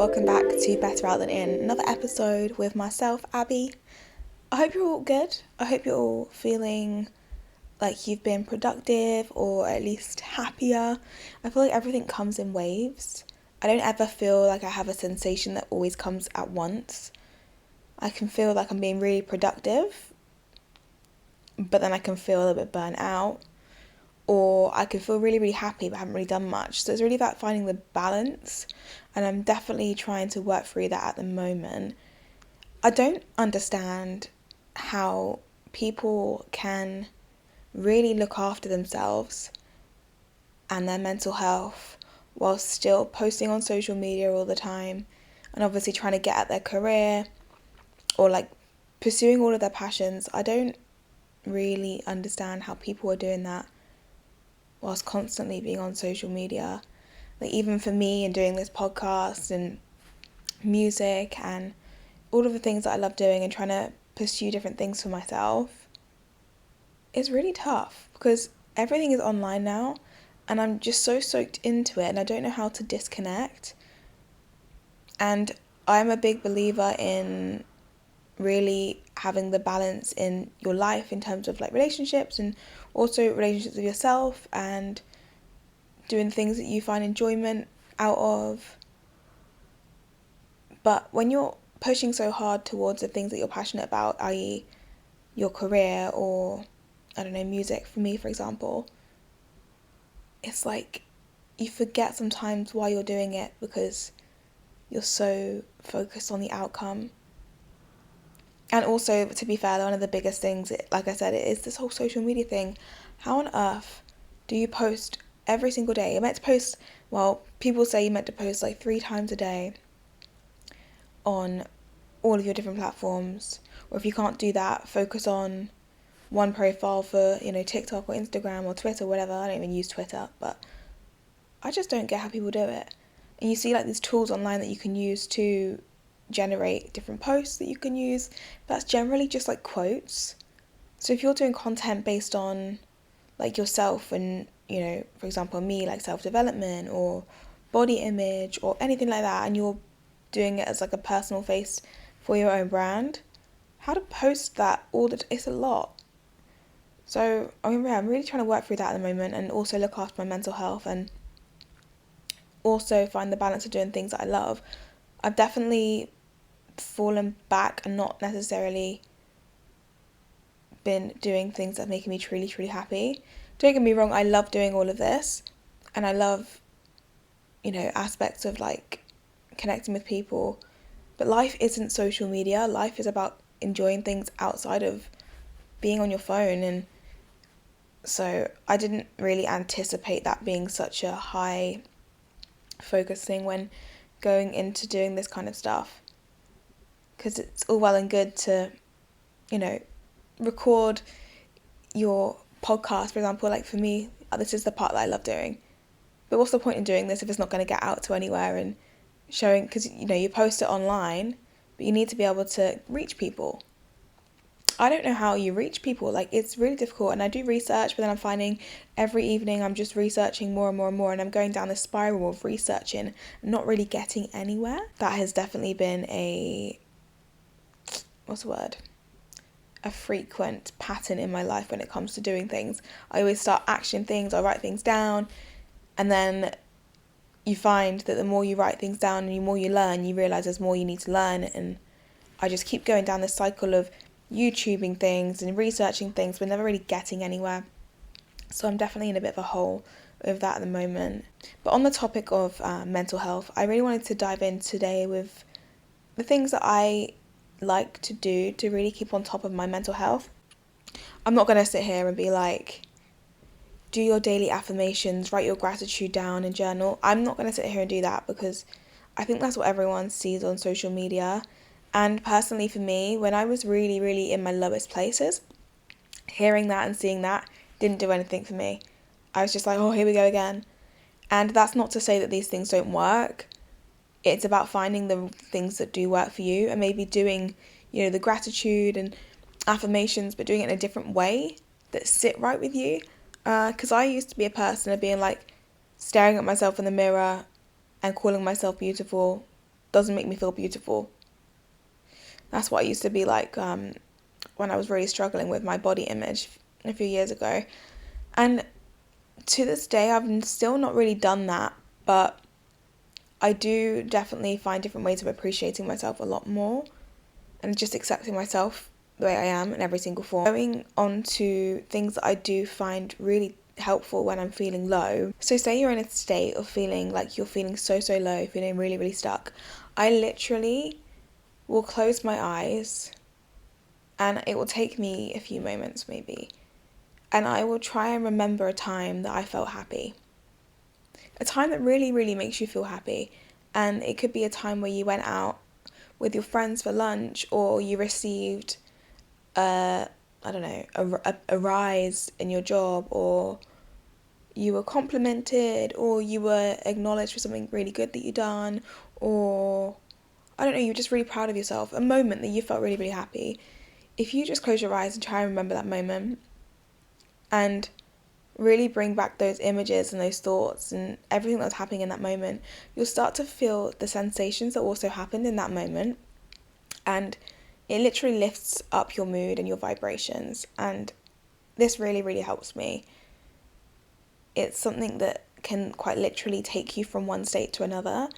welcome back to Better Out Than In, another episode with myself, Abby. I hope you're all good. I hope you're all feeling like you've been productive or at least happier. I feel like everything comes in waves. I don't ever feel like I have a sensation that always comes at once. I can feel like I'm being really productive, but then I can feel a little bit burnt out. Or I can feel really, really happy but haven't really done much. So it's really about finding the balance, and I'm definitely trying to work through that at the moment. I don't understand how people can really look after themselves and their mental health while still posting on social media all the time and obviously trying to get at their career or like pursuing all of their passions. I don't really understand how people are doing that whilst constantly being on social media. Like even for me and doing this podcast and music and all of the things that I love doing and trying to pursue different things for myself, it's really tough because everything is online now and I'm just so soaked into it and I don't know how to disconnect. And I'm a big believer in really having the balance in your life in terms of like relationships and also relationships with yourself and doing things that you find enjoyment out of. But when you're pushing so hard towards the things that you're passionate about, i.e. your career or, I don't know, music for me, for example, it's like you forget sometimes why you're doing it because you're so focused on the outcome. And also, to be fair, one of the biggest things, like I said, it is this whole social media thing. How on earth do you post every single day? You're meant to post, well, people say you're meant to post like 3 times a day on all of your different platforms. Or if you can't do that, focus on one profile for, TikTok or Instagram or Twitter, whatever. I don't even use Twitter, but I just don't get how people do it. And you see like these tools online that you can use to generate different posts that you can use. That's generally just like quotes. So if you're doing content based on like yourself and, for example, me, like self-development or body image or anything like that, and you're doing it as like a personal face for your own brand, how to post that it's a lot. So I'm really trying to work through that at the moment and also look after my mental health and also find the balance of doing things that I love. I've definitely fallen back and not necessarily been doing things that are making me truly, truly happy. Don't get me wrong, I love doing all of this and I love, aspects of like connecting with people, but life isn't social media. Life is about enjoying things outside of being on your phone. And so I didn't really anticipate that being such a high focus thing when going into doing this kind of stuff, because it's all well and good to record your podcast, for example. Like for me, this is the part that I love doing, but what's the point in doing this if it's not going to get out to anywhere and showing, because you post it online, but you need to be able to reach people. I don't know how you reach people. Like, it's really difficult, and I do research, but then I'm finding every evening I'm just researching more and more and more, and I'm going down this spiral of researching and not really getting anywhere. That has definitely been a frequent pattern in my life when it comes to doing things. I always start actioning things, I write things down, and then you find that the more you write things down and the more you learn, you realise there's more you need to learn, and I just keep going down this cycle of YouTubing things and researching things but never really getting anywhere. So I'm definitely in a bit of a hole with that at the moment. But on the topic of mental health, I really wanted to dive in today with the things that I like to do to really keep on top of my mental health. I'm not going to sit here and be like, do your daily affirmations, write your gratitude down and journal. I'm not going to sit here and do that because I think that's what everyone sees on social media. And personally for me, when I was really, really in my lowest places, hearing that and seeing that didn't do anything for me. I was just like, oh, here we go again. And that's not to say that these things don't work. It's about finding the things that do work for you and maybe doing, the gratitude and affirmations, but doing it in a different way that sit right with you. Because I used to be a person of being like staring at myself in the mirror and calling myself beautiful doesn't make me feel beautiful. That's what I used to be like when I was really struggling with my body image a few years ago. And to this day, I've still not really done that, but I do definitely find different ways of appreciating myself a lot more and just accepting myself the way I am in every single form. Going on to things that I do find really helpful when I'm feeling low. So say you're in a state of feeling like you're feeling so low, feeling really, really stuck. I literally will close my eyes, and it will take me a few moments maybe, and I will try and remember a time that I felt happy. A time that really, really makes you feel happy. And it could be a time where you went out with your friends for lunch, or you received a rise in your job, or you were complimented, or you were acknowledged for something really good that you done, or I don't know, you're just really proud of yourself. A moment that you felt really, really happy. If you just close your eyes and try and remember that moment and really bring back those images and those thoughts and everything that was happening in that moment, you'll start to feel the sensations that also happened in that moment, and it literally lifts up your mood and your vibrations. And this really, really helps me. It's something that can quite literally take you from one state to another.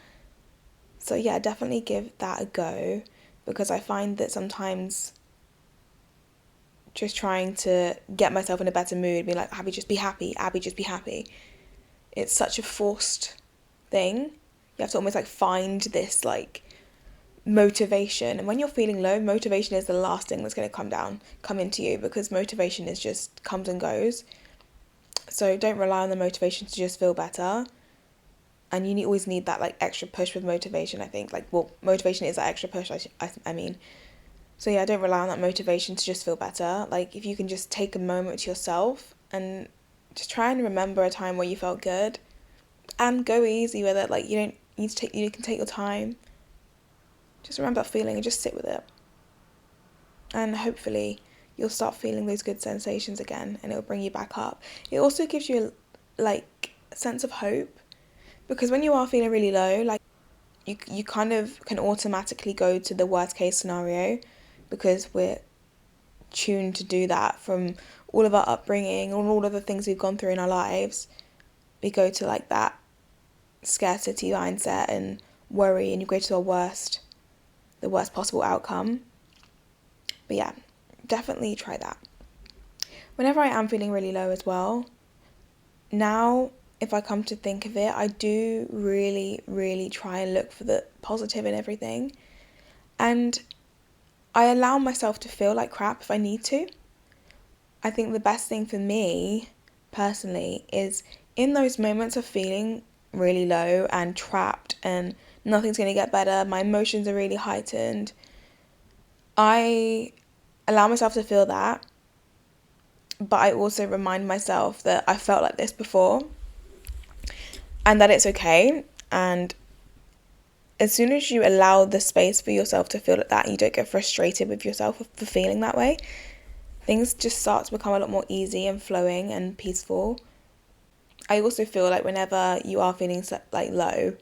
So yeah, definitely give that a go, because I find that sometimes just trying to get myself in a better mood, be like, Abby, just be happy, Abby, just be happy. It's such a forced thing. You have to almost like find this like motivation. And when you're feeling low, motivation is the last thing that's going to come into you, because motivation is just comes and goes. So don't rely on the motivation to just feel better. And you always need that like extra push with motivation, I think. Like, well, motivation is that extra push, I mean. So yeah, don't rely on that motivation to just feel better. Like, if you can just take a moment to yourself and just try and remember a time where you felt good, and go easy with it. Like, you can take your time. Just remember that feeling and just sit with it. And hopefully you'll start feeling those good sensations again, and it'll bring you back up. It also gives you a sense of hope, because when you are feeling really low, like, you kind of can automatically go to the worst case scenario, because we're tuned to do that from all of our upbringing and all of the things we've gone through in our lives. We go to like that scarcity mindset and worry, and you go to the worst possible outcome. But yeah, definitely try that. Whenever I am feeling really low as well, now if I come to think of it, I do really, really try and look for the positive in everything. And I allow myself to feel like crap if I need to. I think the best thing for me, personally, is in those moments of feeling really low and trapped and nothing's going to get better, my emotions are really heightened, I allow myself to feel that, but I also remind myself that I felt like this before and that it's okay. And as soon as you allow the space for yourself to feel like that, you don't get frustrated with yourself for feeling that way, things just start to become a lot more easy and flowing and peaceful. I also feel like whenever you are feeling like low,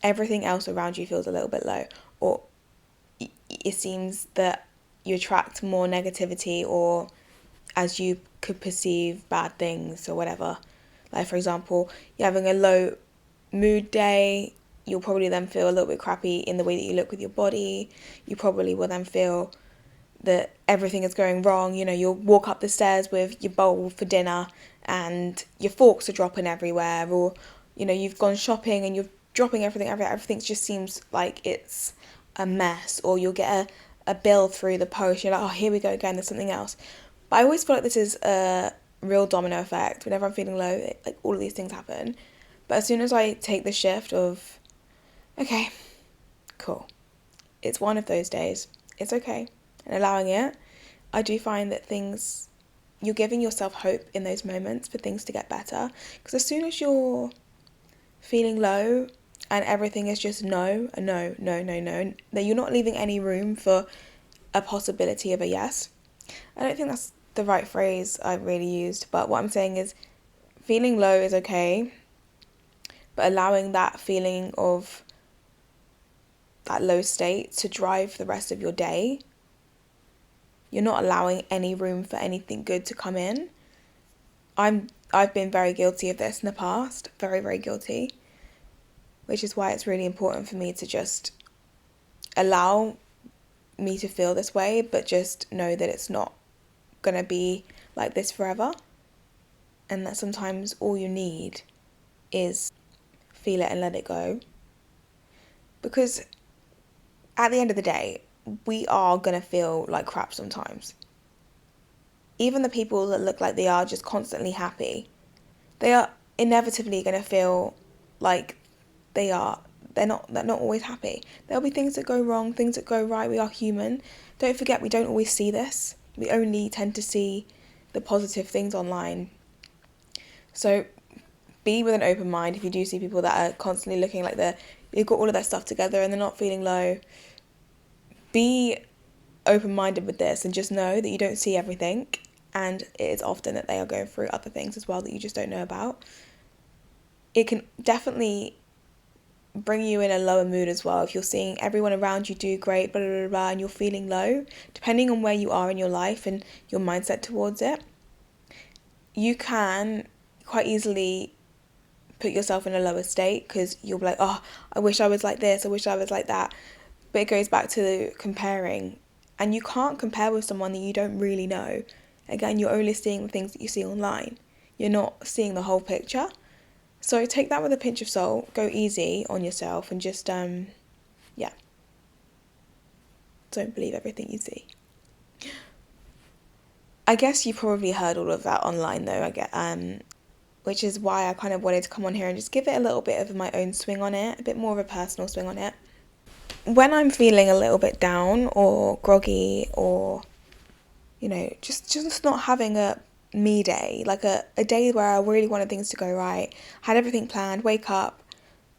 everything else around you feels a little bit low, or it seems that you attract more negativity, or as you could perceive bad things or whatever. Like, for example, you're having a low mood day, you'll probably then feel a little bit crappy in the way that you look with your body. You probably will then feel that everything is going wrong. You know, you'll walk up the stairs with your bowl for dinner and your forks are dropping everywhere, or, you know, you've gone shopping and you're dropping everything everywhere. Everything just seems like it's a mess, or you'll get a bill through the post. You're like, oh, here we go again, there's something else. But I always feel like this is a real domino effect. Whenever I'm feeling low, like, all of these things happen. But as soon as I take the shift of, okay, cool, it's one of those days, it's okay, and allowing it, I do find that you're giving yourself hope in those moments for things to get better. Because as soon as you're feeling low and everything is just no, that you're not leaving any room for a possibility of a yes. I don't think that's the right phrase I really used, but what I'm saying is feeling low is okay, but allowing that feeling of that low state to drive the rest of your day. You're not allowing any room for anything good to come in. I've been very guilty of this in the past, very, very guilty, which is why it's really important for me to just allow me to feel this way, but just know that it's not gonna be like this forever, and that sometimes all you need is feel it and let it go. Because at the end of the day, we are gonna feel like crap sometimes. Even the people that look like they are just constantly happy, they are inevitably gonna feel like they're not always happy. There'll be things that go wrong, things that go right. We are human. Don't forget, we don't always see this. We only tend to see the positive things online. So be with an open mind. If you do see people that are constantly looking like they've got all of their stuff together and they're not feeling low, be open-minded with this and just know that you don't see everything, and it is often that they are going through other things as well that you just don't know about. It can definitely bring you in a lower mood as well if you're seeing everyone around you do great, blah, blah, blah, blah, and you're feeling low. Depending on where you are in your life and your mindset towards it, you can quite easily put yourself in a lower state, because you'll be like, oh, I wish I was like this, I wish I was like that. But it goes back to comparing, and you can't compare with someone that you don't really know. Again, you're only seeing the things that you see online. You're not seeing the whole picture. So take that with a pinch of salt, go easy on yourself, and just, don't believe everything you see. I guess you probably heard all of that online though, which is why I kind of wanted to come on here and just give it a little bit of my own swing on it, a bit more of a personal swing on it. When I'm feeling a little bit down or groggy, or, just not having a me day, like a day where I really wanted things to go right, had everything planned, wake up,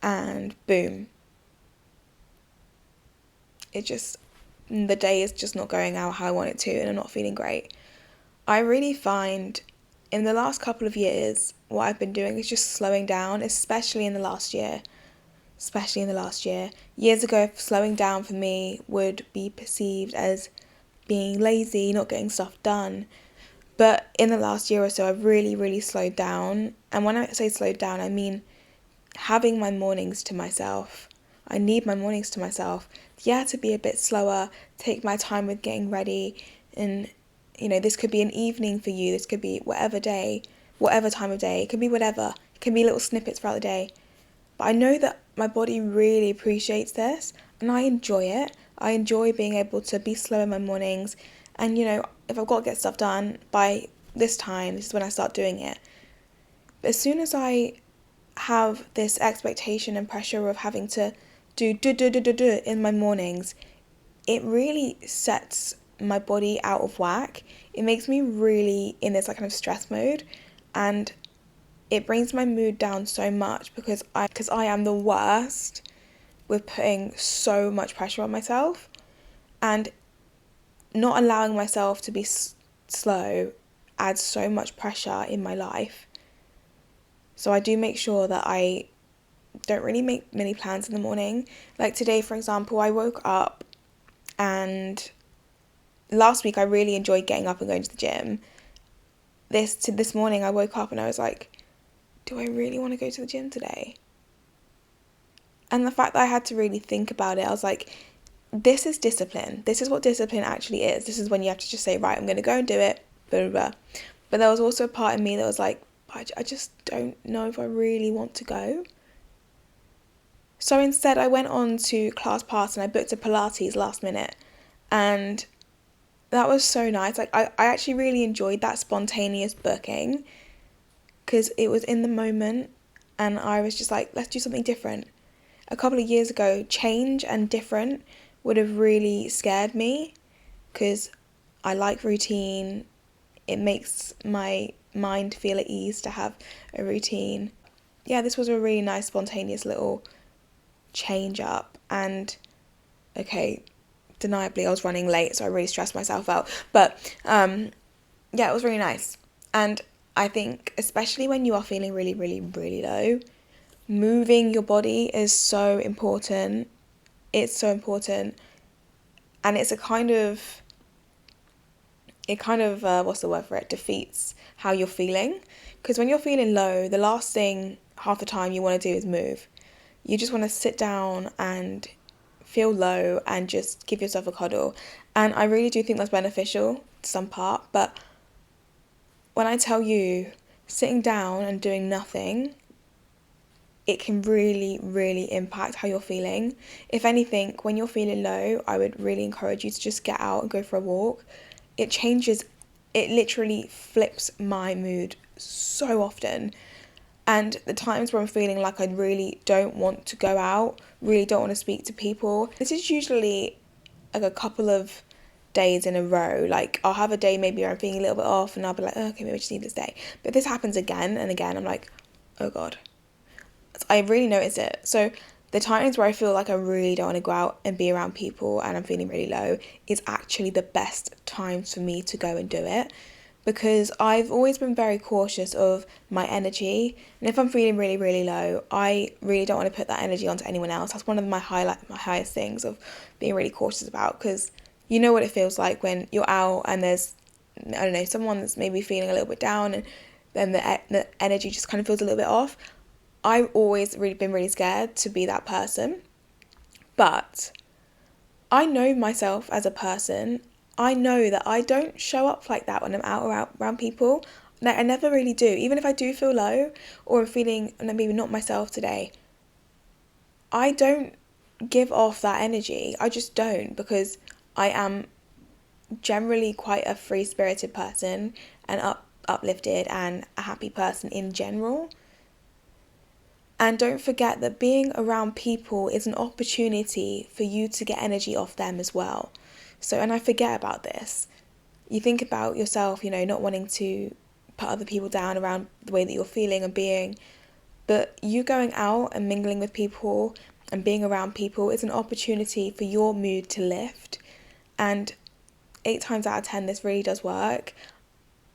and boom. The day is just not going out how I want it to, and I'm not feeling great. I really find in the last couple of years, what I've been doing is just slowing down, especially in the last year. Years ago, slowing down for me would be perceived as being lazy, not getting stuff done. But in the last year or so, I've really, really slowed down. And when I say slowed down, I mean having my mornings to myself. I need my mornings to myself. Yeah, to be a bit slower, take my time with getting ready. And, this could be an evening for you. This could be whatever time of day. It could be whatever. It can be little snippets throughout the day. But I know that my body really appreciates this, and I enjoy it. I enjoy being able to be slow in my mornings. And, if I've got to get stuff done by this time, this is when I start doing it. But as soon as I have this expectation and pressure of having to do in my mornings, it really sets my body out of whack. It makes me really in this kind of stress mode, and it brings my mood down so much because I am the worst with putting so much pressure on myself, and not allowing myself to be slow adds so much pressure in my life. So I do make sure that I don't really make many plans in the morning. Like today, for example, I woke up, and last week I really enjoyed getting up and going to the gym. This morning I woke up and I was like, do I really want to go to the gym today? And the fact that I had to really think about it, I was like, this is discipline. This is what discipline actually is. This is when you have to just say, right, I'm going to go and do it, blah, blah, blah. But there was also a part of me that was like, I just don't know if I really want to go. So instead I went on to ClassPass and I booked a Pilates last minute. And that was so nice. Like I actually really enjoyed that spontaneous booking, because it was in the moment and I was just like, let's do something different. A couple of years ago, change and different would have really scared me, because I like routine. It makes my mind feel at ease to have a routine. Yeah, this was a really nice spontaneous little change up, and okay, deniably I was running late, so I really stressed myself out, but it was really nice. And I think especially when you are feeling really, really, really low, moving your body is so important. It's so important. And it's it kind of, what's the word for it, defeats how you're feeling. Because when you're feeling low, the last thing half the time you want to do is move. You just want to sit down and feel low and just give yourself a cuddle. And I really do think that's beneficial to some part. But when I tell you, sitting down and doing nothing, it can really, really impact how you're feeling. If anything, when you're feeling low, I would really encourage you to just get out and go for a walk. It literally flips my mood so often. And the times where I'm feeling like I really don't want to go out, really don't want to speak to people, this is usually like a couple of days in a row. Like, I'll have a day maybe where I'm feeling a little bit off and I'll be like, oh, okay, maybe I just need this day. But if this happens again and again, I'm like, oh God. I really notice it. So the times where I feel like I really don't want to go out and be around people and I'm feeling really low is actually the best times for me to go and do it, because I've always been very cautious of my energy. And if I'm feeling really, really low, I really don't want to put that energy onto anyone else. That's one of my highest things of being really cautious about, because you know what it feels like when you're out and there's, I don't know, someone that's maybe feeling a little bit down, and then the energy just kind of feels a little bit off. I've always been really scared to be that person. But I know myself as a person. I know that I don't show up like that when I'm out around people. Like, I never really do. Even if I do feel low or I'm feeling maybe not myself today, I don't give off that energy. I just don't, because I am generally quite a free-spirited person and uplifted and a happy person in general. And don't forget that being around people is an opportunity for you to get energy off them as well. So, and I forget about this. You think about yourself, not wanting to put other people down around the way that you're feeling and being. But you going out and mingling with people and being around people is an opportunity for your mood to lift. And 8 times out of 10, this really does work.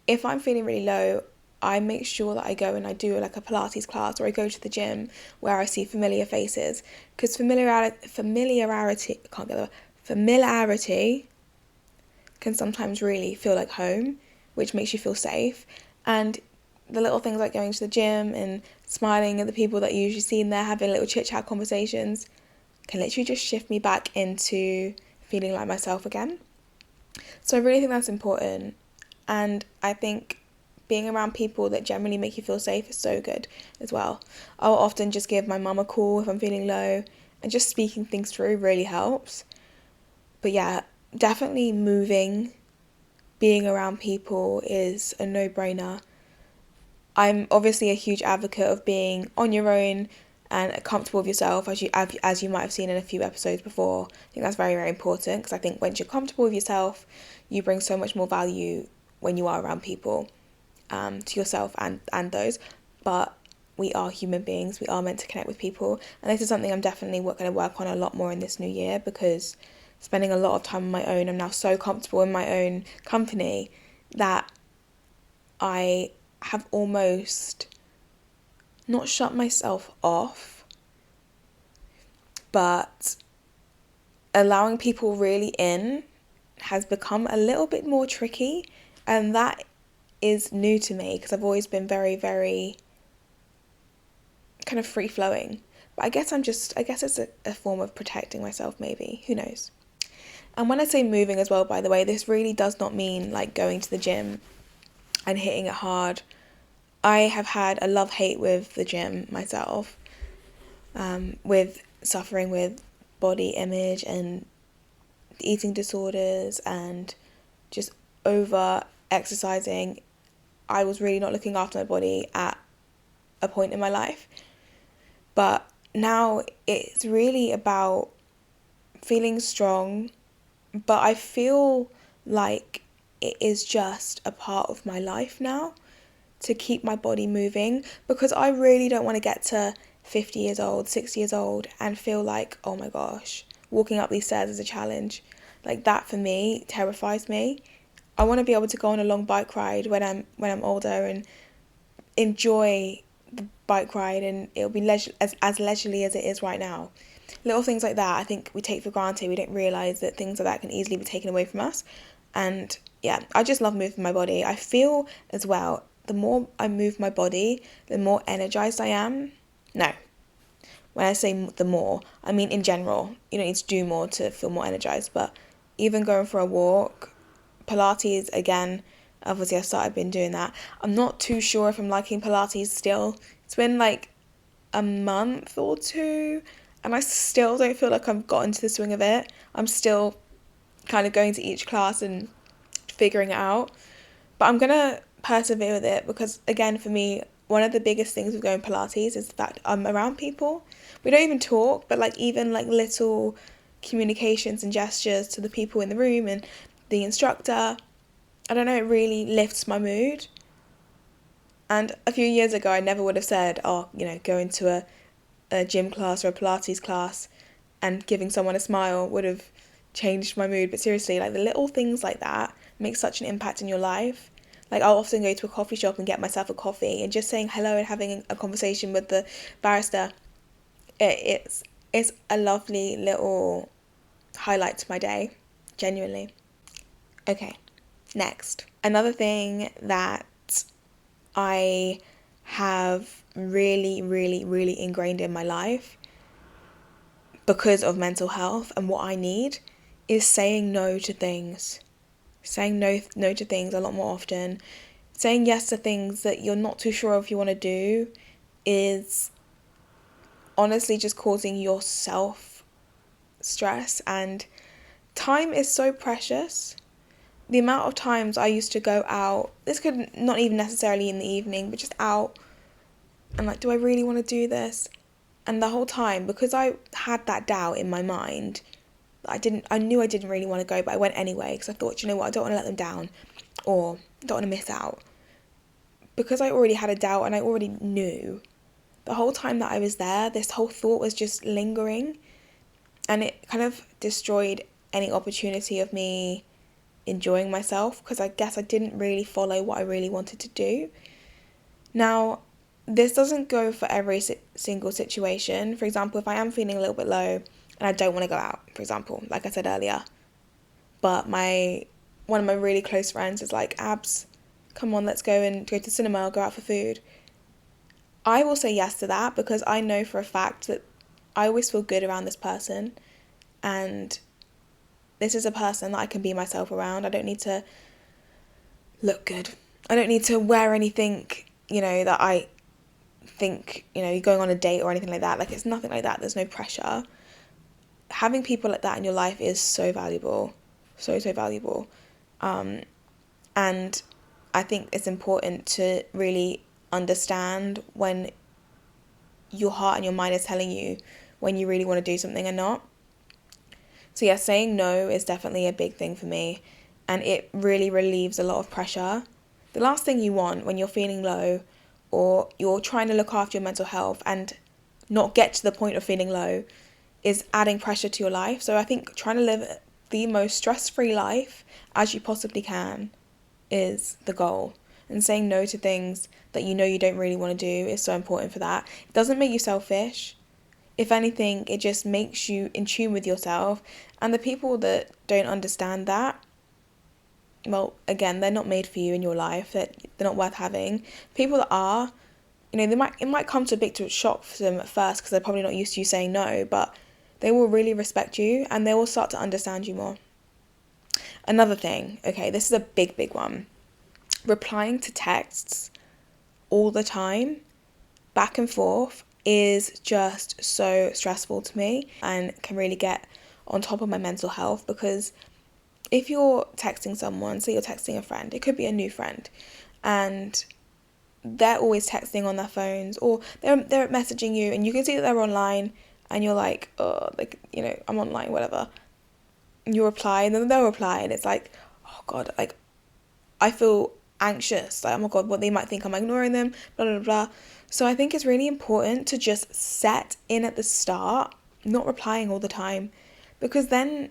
If I'm feeling really low, I make sure that I go and I do like a Pilates class, or I go to the gym where I see familiar faces, because familiarity can sometimes really feel like home, which makes you feel safe. And the little things like going to the gym and smiling at the people that you usually see in there, having little chit chat conversations, can literally just shift me back into feeling like myself again. So I really think that's important. And I think being around people that generally make you feel safe is so good as well. I'll often just give my mum a call if I'm feeling low, and just speaking things through really helps. But yeah, definitely moving, being around people is a no-brainer. I'm obviously a huge advocate of being on your own and comfortable with yourself, as you might have seen in a few episodes before. I think that's very, very important, because I think once you're comfortable with yourself, you bring so much more value when you are around people. To yourself and those. But we are human beings, we are meant to connect with people, and this is something I'm definitely going to work on a lot more in this new year, because spending a lot of time on my own, I'm now so comfortable in my own company that I have almost not shut myself off, but allowing people really in has become a little bit more tricky, and that is new to me, because I've always been very, very kind of free-flowing. But I guess it's a form of protecting myself, maybe. Who knows? And when I say moving as well, by the way, this really does not mean like going to the gym and hitting it hard. I have had a love-hate with the gym myself, with suffering with body image and eating disorders and just over exercising. I was really not looking after my body at a point in my life. But now it's really about feeling strong, but I feel like it is just a part of my life now to keep my body moving, because I really don't want to get to 50 years old, 60 years old and feel like, oh my gosh, walking up these stairs is a challenge. Like, that for me terrifies me. I want to be able to go on a long bike ride when I'm older and enjoy the bike ride, and it'll be as leisurely as it is right now. little things like that I think we take for granted. We don't realise that things like that can easily be taken away from us. And yeah, I just love moving my body. I feel as well, the more I move my body, the more energized I am. No, when I say the more, I mean in general. You don't need to do more to feel more energized, but even going for a walk, Pilates, again, obviously I've been doing that. I'm not too sure if I'm liking Pilates still. It's been like a month or two, and I still don't feel like I've got into the swing of it. I'm still kind of going to each class and figuring it out. But I'm going to persevere with it because, again, for me, one of the biggest things with going Pilates is that I'm around people. We don't even talk, but like even like little communications and gestures to the people in the room and the instructor, I don't know, it really lifts my mood. And a few years ago, I never would have said, going to a gym class or a Pilates class and giving someone a smile would have changed my mood. But seriously, like the little things like that make such an impact in your life. Like I'll often go to a coffee shop and get myself a coffee, and just saying hello and having a conversation with the barista, it's a lovely little highlight to my day, genuinely. Okay, next. Another thing that I have really, really, really ingrained in my life because of mental health and what I need is saying no to things. Saying no to things a lot more often. Saying yes to things that you're not too sure if you want to do is honestly just causing yourself stress, and time is so precious. The amount of times I used to go out, this could not even necessarily in the evening, but just out, and like, do I really want to do this? And the whole time, because I had that doubt in my mind, I knew I didn't really want to go, but I went anyway because I thought, you know what, I don't want to let them down or don't want to miss out. Because I already had a doubt and I already knew, the whole time that I was there, this whole thought was just lingering, and it kind of destroyed any opportunity of me enjoying myself because I guess I didn't really follow what I really wanted to do. Now, this doesn't go for every single situation. For example, if I am feeling a little bit low and I don't want to go out, for example, like I said earlier, but one of my really close friends is like, Abs, come on, let's go to the cinema or go out for food. I will say yes to that because I know for a fact that I always feel good around this person, and this is a person that I can be myself around. I don't need to look good. I don't need to wear anything, that I think, going on a date or anything like that. Like, it's nothing like that. There's no pressure. Having people like that in your life is so valuable. So, so valuable. And I think it's important to really understand when your heart and your mind is telling you when you really want to do something or not. So yeah, saying no is definitely a big thing for me, and it really relieves a lot of pressure. The last thing you want when you're feeling low or you're trying to look after your mental health and not get to the point of feeling low is adding pressure to your life. So I think trying to live the most stress-free life as you possibly can is the goal. And saying no to things that you know you don't really want to do is so important for that. It doesn't make you selfish. If anything, it just makes you in tune with yourself. And the people that don't understand that, well, again, they're not made for you in your life. They're not worth having. People that are, it might come to a big shock for them at first because they're probably not used to you saying no, but they will really respect you and they will start to understand you more. Another thing, okay, this is a big, big one. Replying to texts all the time, back and forth, is just so stressful to me and can really get on top of my mental health, because if you're texting someone, say you're texting a friend, it could be a new friend, and they're always texting on their phones or they're messaging you and you can see that they're online and you're like, oh, like, I'm online, whatever. And you reply and then they'll reply and it's like, oh God, like I feel anxious, like, oh my God, what they might think I'm ignoring them, blah, blah, blah. So I think it's really important to just set in at the start, not replying all the time, because then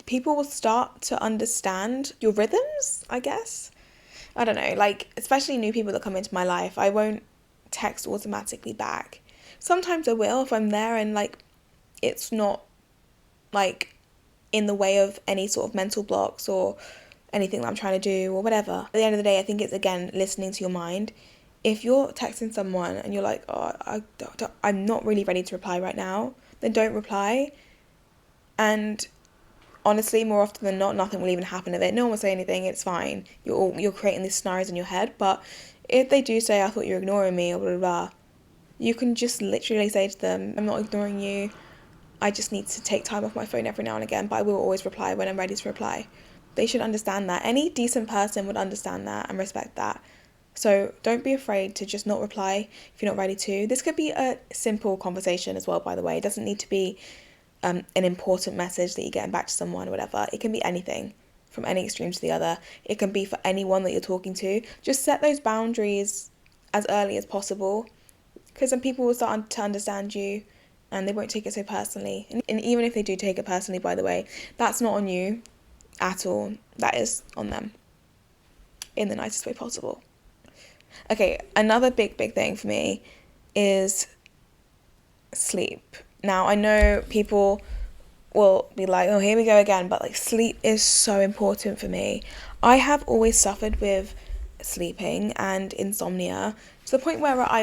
people will start to understand your rhythms, I guess. I don't know, like, especially new people that come into my life, I won't text automatically back. Sometimes I will if I'm there and, like, it's not like in the way of any sort of mental blocks or anything that I'm trying to do or whatever. At the end of the day, I think it's, again, listening to your mind. If you're texting someone and you're like, oh, I'm not really ready to reply right now, then don't reply. And honestly, more often than not, nothing will even happen of it. No one will say anything. It's fine. You're creating these scenarios in your head. But if they do say, I thought you were ignoring me, or blah, blah, blah, you can just literally say to them, I'm not ignoring you. I just need to take time off my phone every now and again, but I will always reply when I'm ready to reply. They should understand that. Any decent person would understand that and respect that. So don't be afraid to just not reply if you're not ready to. This could be a simple conversation as well, by the way. It doesn't need to be an important message that you're getting back to someone or whatever. It can be anything, from any extreme to the other. It can be for anyone that you're talking to. Just set those boundaries as early as possible, because then people will start to understand you and they won't take it so personally. And even if they do take it personally, by the way, that's not on you at all. That is on them, in the nicest way possible. Okay, another big thing for me is sleep. Now, I know people will be like, oh, here we go again, but like, sleep is so important for me. I have always suffered with sleeping and insomnia to the point where I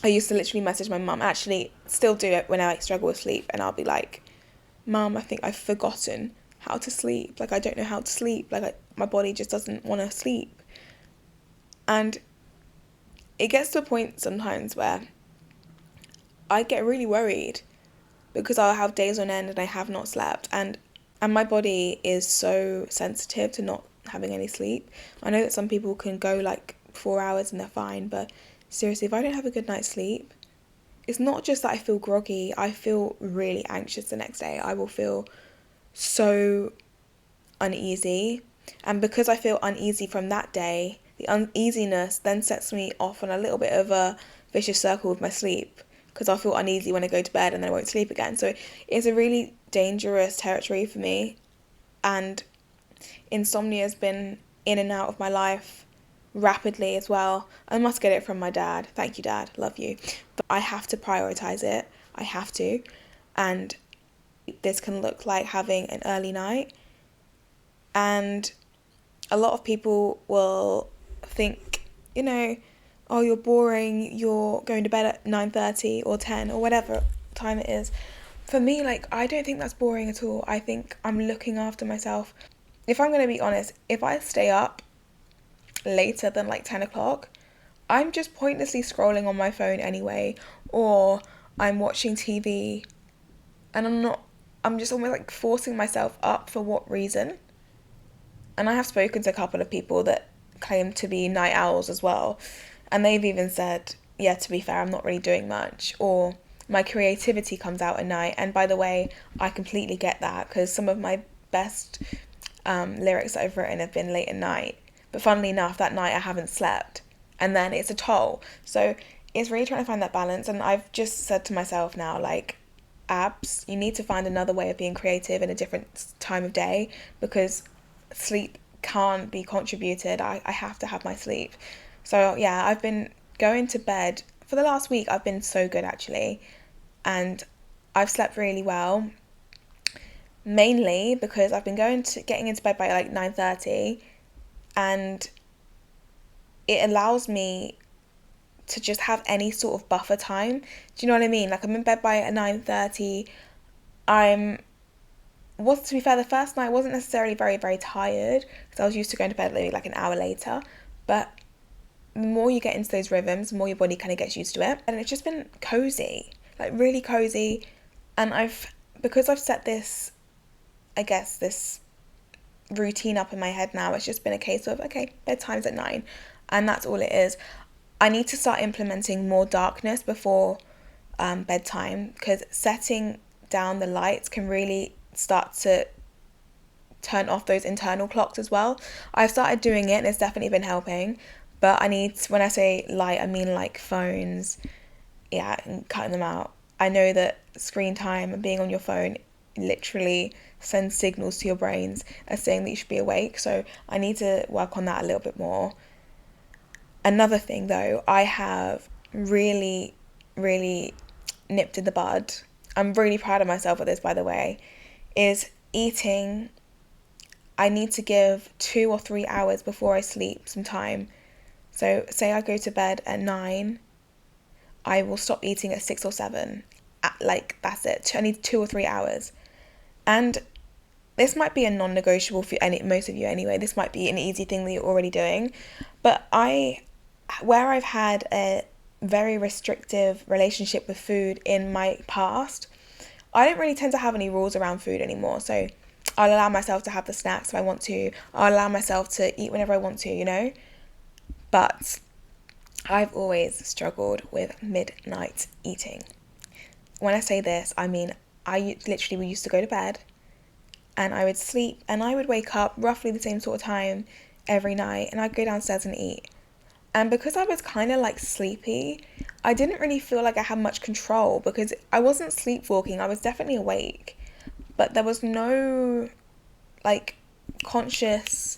used to literally message my mum, actually still do it when I struggle with sleep, and I'll be like, Mum, I think I've forgotten how to sleep. Like, I don't know how to sleep. Like, my body just doesn't want to sleep. And it gets to a point sometimes where I get really worried because I'll have days on end and I have not slept, and my body is so sensitive to not having any sleep. I know that some people can go like 4 hours and they're fine, but seriously, if I don't have a good night's sleep, it's not just that I feel groggy, I feel really anxious the next day. I will feel so uneasy, and because I feel uneasy from that day, the uneasiness then sets me off on a little bit of a vicious circle with my sleep, because I'll feel uneasy when I go to bed and then I won't sleep again. So it's a really dangerous territory for me, and insomnia has been in and out of my life rapidly as well. I must get it from my dad. Thank you, Dad. Love you. But I have to prioritize it. I have to. And this can look like having an early night. And a lot of people will think, oh, you're boring, you're going to bed at 9:30 or 10 or whatever time it is. For me, I don't think that's boring at all. I think I'm looking after myself. If I'm going to be honest, if I stay up later than 10 o'clock, I'm just pointlessly scrolling on my phone anyway, or I'm watching TV, and I'm just almost forcing myself up. For what reason? And I have spoken to a couple of people that claim to be night owls as well, and they've even said, yeah, to be fair, I'm not really doing much, or my creativity comes out at night. And by the way, I completely get that, because some of my best lyrics that I've written have been late at night. But funnily enough, that night I haven't slept, and then it's a toll. So it's really trying to find that balance. And I've just said to myself now, abs, you need to find another way of being creative in a different time of day, because sleep can't be contributed. I have to have my sleep. So yeah, I've been going to bed for the last week. I've been so good, actually, and I've slept really well, mainly because I've been getting into bed by 9:30, and it allows me to just have any sort of buffer time. Do you know what I mean? I'm in bed by 9:30. To be fair, the first night I wasn't necessarily very, very tired, because I was used to going to bed maybe an hour later. But the more you get into those rhythms, the more your body kind of gets used to it. And it's just been cozy, really cozy. And because I've set this routine up in my head now, it's just been a case of, okay, bedtime's at 9, and that's all it is. I need to start implementing more darkness before bedtime, because setting down the lights can really start to turn off those internal clocks as well. I've started doing it and it's definitely been helping, but when I say light, I mean phones, and cutting them out. I know that screen time and being on your phone literally sends signals to your brains as saying that you should be awake, so I need to work on that a little bit more. Another thing though, I have really, really nipped in the bud I'm really proud of myself at this, by the way, is eating. I need to give 2 or 3 hours before I sleep some time. So say I go to bed at 9, I will stop eating at 6 or 7. That's it. I need 2 or 3 hours. And this might be a non-negotiable for most of you anyway. This might be an easy thing that you're already doing. But where I've had a very restrictive relationship with food in my past, I don't really tend to have any rules around food anymore. So I'll allow myself to have the snacks if I want to. I'll allow myself to eat whenever I want to, you know? But I've always struggled with midnight eating. When I say this, I mean I literally used to go to bed and I would sleep and I would wake up roughly the same sort of time every night and I'd go downstairs and eat. And because I was kind of like sleepy, I didn't really feel like I had much control because I wasn't sleepwalking. I was definitely awake, but there was no like conscious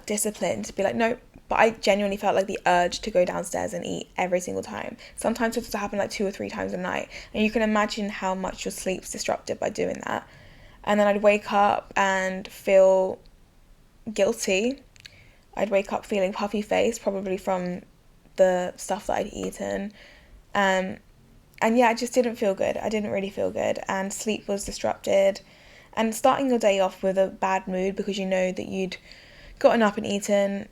discipline to be like, no. But I genuinely felt like the urge to go downstairs and eat every single time. Sometimes it would happen like 2 or 3 times a night. And you can imagine how much your sleep's disrupted by doing that. And then I'd wake up and feel guilty. I'd wake up feeling puffy faced, probably from the stuff that I'd eaten. And yeah, I just didn't feel good. I didn't really feel good. And sleep was disrupted. And starting your day off with a bad mood because you know that you'd gotten up and eaten,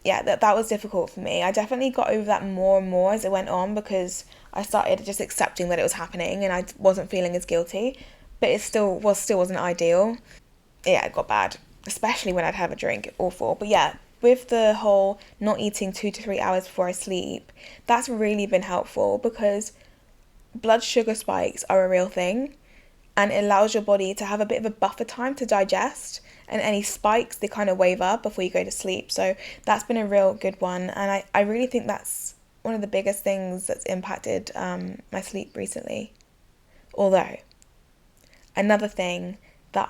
yeah, that was difficult for me. I definitely got over that more and more as it went on because I started just accepting that it was happening and I wasn't feeling as guilty. But it still wasn't ideal. Yeah, it got bad, especially when I'd have a drink. Awful. But yeah, with the whole not eating 2 to 3 hours before I sleep, that's really been helpful because blood sugar spikes are a real thing and it allows your body to have a bit of a buffer time to digest, and any spikes, they kind of wave up before you go to sleep. So that's been a real good one, and I really think that's one of the biggest things that's impacted my sleep recently. Although, another thing that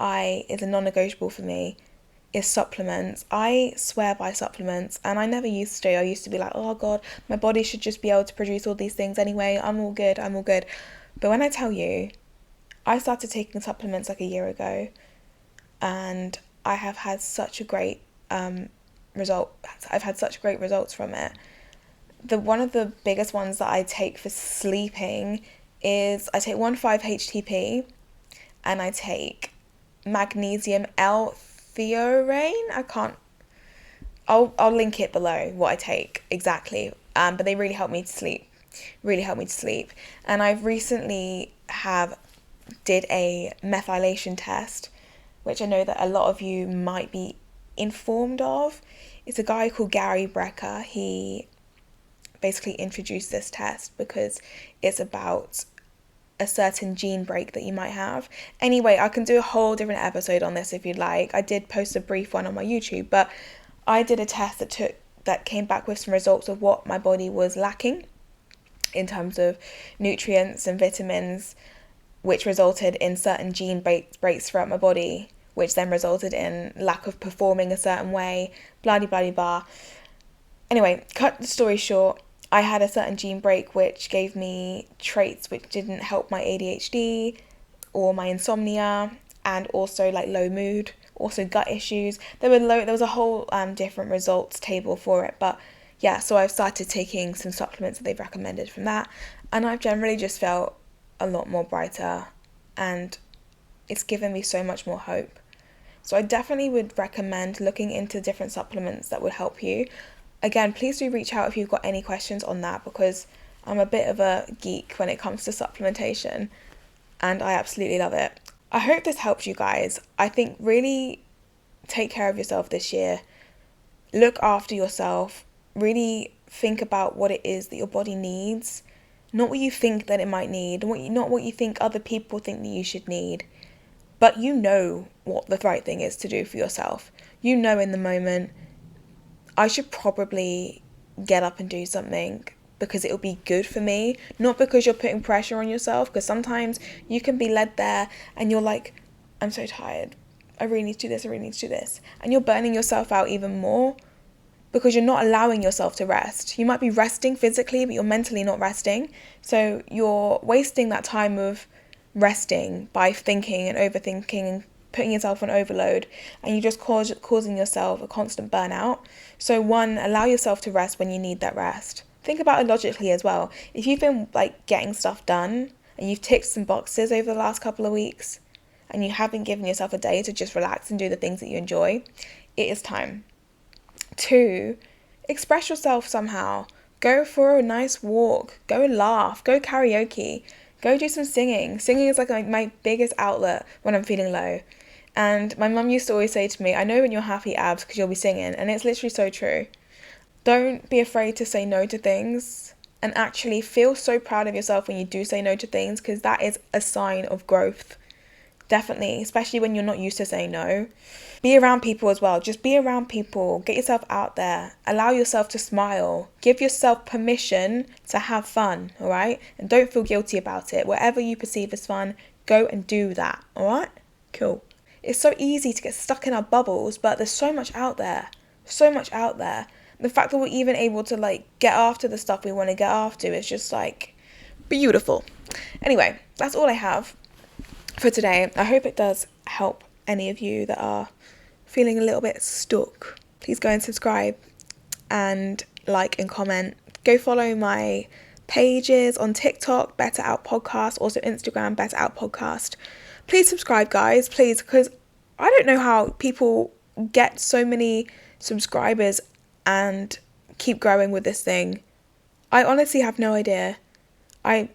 is a non-negotiable for me is supplements. I swear by supplements, and I never used to. I used to be like, oh God, my body should just be able to produce all these things anyway. I'm all good. But when I tell you, I started taking supplements like a year ago, and I have had such a great result. I've had such great results from it. One of the biggest ones that I take for sleeping is I take 1,5-HTP, and I take Magnesium L-Threonate. I'll link it below what I take exactly. But they really help me to sleep. And I've recently did a methylation test, which I know that a lot of you might be informed of. It's a guy called Gary Brecker. He basically introduced this test because it's about a certain gene break that you might have. Anyway, I can do a whole different episode on this if you'd like. I did post a brief one on my YouTube, but I did a test that came back with some results of what my body was lacking in terms of nutrients and vitamins, which resulted in certain gene breaks throughout my body, which then resulted in lack of performing a certain way, blah, blah, blah, blah. Anyway, cut the story short, I had a certain gene break which gave me traits which didn't help my ADHD or my insomnia, and also like low mood, also gut issues. There was a whole different results table for it, but yeah, so I've started taking some supplements that they've recommended from that, and I've generally just felt a lot more brighter, and it's given me so much more hope. So I definitely would recommend looking into different supplements that would help you. Again, please do reach out if you've got any questions on that, because I'm a bit of a geek when it comes to supplementation and I absolutely love it. I hope this helps you guys. I think really take care of yourself this year. Look after yourself. Really think about what it is that your body needs. Not what you think that it might need, not what you think other people think that you should need, but you know what the right thing is to do for yourself. You know in the moment, I should probably get up and do something because it'll be good for me, not because you're putting pressure on yourself, because sometimes you can be led there and you're like, I'm so tired, I really need to do this, and you're burning yourself out even more because you're not allowing yourself to rest. You might be resting physically, but you're mentally not resting. So you're wasting that time of resting by thinking and overthinking and putting yourself on overload, and you just causing yourself a constant burnout. So one, allow yourself to rest when you need that rest. Think about it logically as well. If you've been like getting stuff done and you've ticked some boxes over the last couple of weeks and you haven't given yourself a day to just relax and do the things that you enjoy, it is time. 2, express yourself somehow. Go for a nice walk, go laugh, go karaoke, go do some singing. Singing is like my biggest outlet when I'm feeling low. And my mum used to always say to me, I know when you're happy, Abs, because you'll be singing. And it's literally so true. Don't be afraid to say no to things, and actually feel so proud of yourself when you do say no to things, because that is a sign of growth. Definitely, especially when you're not used to saying no. Be around people as well. Just be around people. Get yourself out there. Allow yourself to smile. Give yourself permission to have fun, all right? And don't feel guilty about it. Whatever you perceive as fun, go and do that, all right? Cool. It's so easy to get stuck in our bubbles, but there's so much out there. So much out there. The fact that we're even able to like get after the stuff we want to get after is just like beautiful. Anyway, that's all I have for today. I hope it does help any of you that are feeling a little bit stuck. Please go and subscribe and like and comment. Go follow my pages on TikTok, Better Out Podcast, also Instagram, Better Out Podcast. Please subscribe, guys, please, because I don't know how people get so many subscribers and keep growing with this thing. I honestly have no idea. I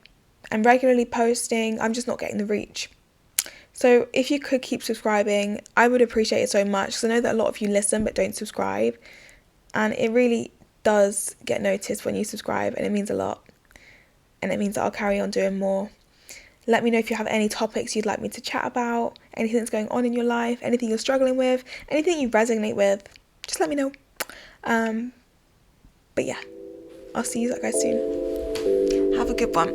am regularly posting, I'm just not getting the reach. So if you could keep subscribing, I would appreciate it so much, because I know that a lot of you listen but don't subscribe, and it really does get noticed when you subscribe, and it means a lot, and it means that I'll carry on doing more. Let me know if you have any topics you'd like me to chat about, anything that's going on in your life, anything you're struggling with, anything you resonate with, just let me know. But yeah, I'll see you guys soon. Have a good one.